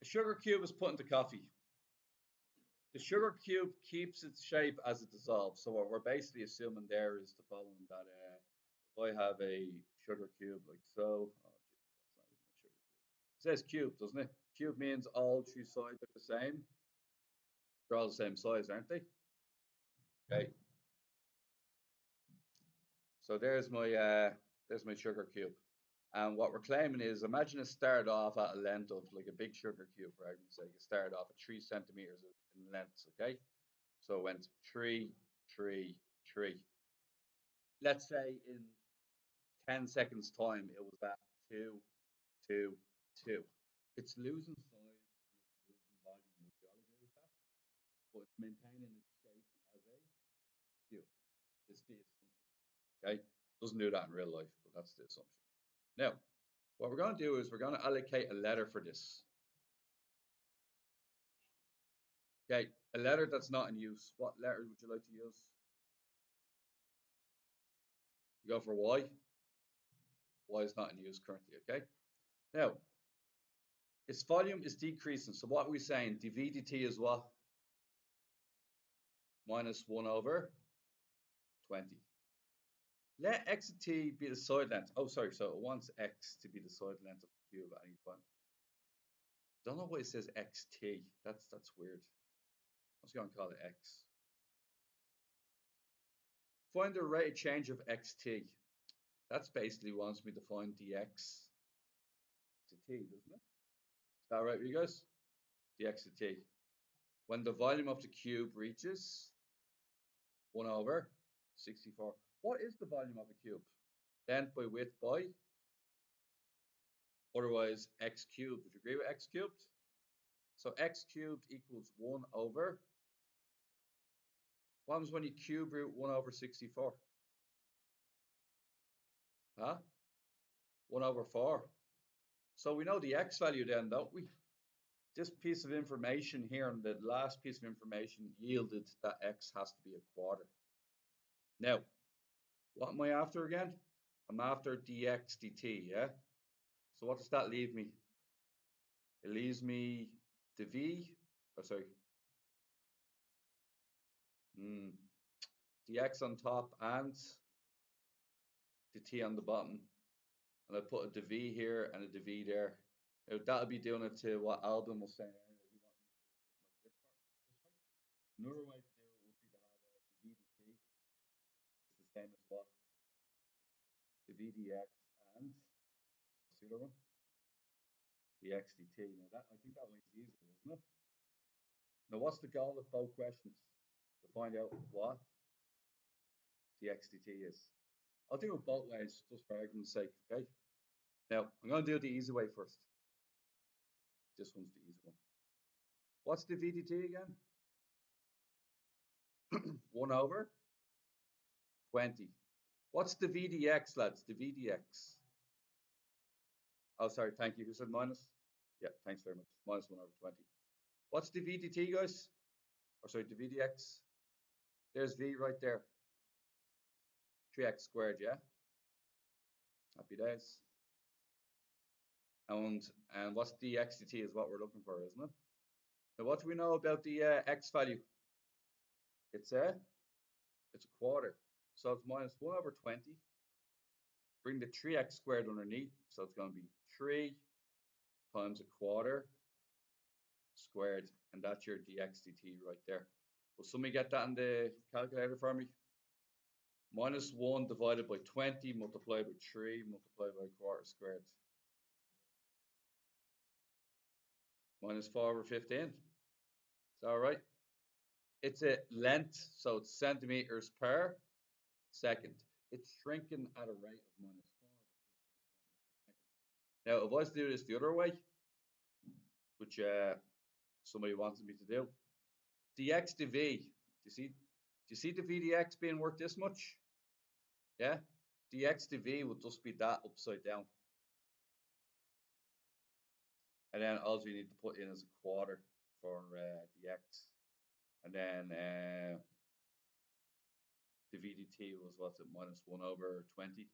sugar cube is put into coffee. The sugar cube keeps its shape as it dissolves. So what we're basically assuming there is the following: that if I have a sugar cube like so, oh, geez, that's not even a sugar cube. It says cube, doesn't it? Cube means all three sides are the same. They're all the same size, aren't they? Okay. So there's my sugar cube. And what we're claiming is, imagine it started off at a length of like a big sugar cube, for argument's sake. It started off at 3 centimeters in length, okay? So it went 3, 3, 3. Let's say in 10 seconds time, it was at 2, 2, 2. It's losing size and it's losing volume. Would you all agree with that? But it's maintaining its shape as a cube. It's the assumption. Okay? Doesn't do that in real life, but that's the assumption. Now, what we're going to do is we're going to allocate a letter for this. Okay, a letter that's not in use. What letter would you like to use? You go for Y. Y is not in use currently, okay? Now, its volume is decreasing. So what are we saying? dV dt is what? Minus 1 over 20. Let x of t be the side length. Oh, sorry. So it wants x to be the side length of the cube at any point. Don't know why it says xt. That's weird. I'm just going to call it x. Find the rate of change of xt. That's basically wants me to find dx to t, doesn't it? Is that right with you guys? Dx to t. When the volume of the cube reaches 1 over 64. What is the volume of a cube? Length by width by, otherwise x cubed. Would you agree with x cubed? So x cubed equals 1 over. What happens when you cube root 1 over 64? Huh? 1 over 4. So we know the x value then, don't we? This piece of information here and the last piece of information yielded that x has to be a quarter. Now, what am I after again? I'm after dx dt, yeah? So what does that leave me? It leaves me the v, oh sorry, the x on top and the t on the bottom. And I put a dv here and a dv there. Now that'll be doing it to what Alban was saying earlier. He wanted me to do something like this way. Another way to do it would be to have a dv dt. It's the same as what? Dv dx and what's the other one? Dx dt. Now that I think that one's easier, isn't it? Now what's the goal of both questions? To find out what dx dt is. I'll do it both ways just for argument's sake, okay? Now I'm going to do it the easy way first. This one's the easy one. What's the VDT again? 1 over 20. What's the VDX, lads? The VDX. Oh, sorry. Thank you. Who said minus? Yeah, thanks very much. Minus 1 over 20. What's the VDT, guys? Or sorry, the VDX. There's V right there. 3x squared, yeah? Happy days. And what's the XDT is what we're looking for, isn't it? Now, what do we know about the x value? It's a quarter. So it's minus 1 over 20. Bring the 3x squared underneath. So it's going to be 3 times a quarter squared. And that's your dx dt right there. Will somebody get that in the calculator for me? Minus 1 divided by 20 multiplied by 3 multiplied by a quarter squared. Minus 4 over 15. Is that all right? It's a length, so it's centimeters per second. It's shrinking at a rate of minus 4 over 15 centimeters per second. Now, if I was to do this the other way, which somebody wants me to do, dx to v, do you see the v dx being worth this much? Yeah? dx to v would just be that upside down. And then all you need to put in is a quarter for dx. And then the VDT was what's it, minus 1 over 20.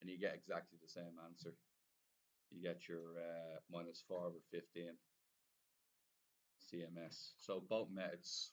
And you get exactly the same answer. You get your minus 4 over 15. CMS. So both methods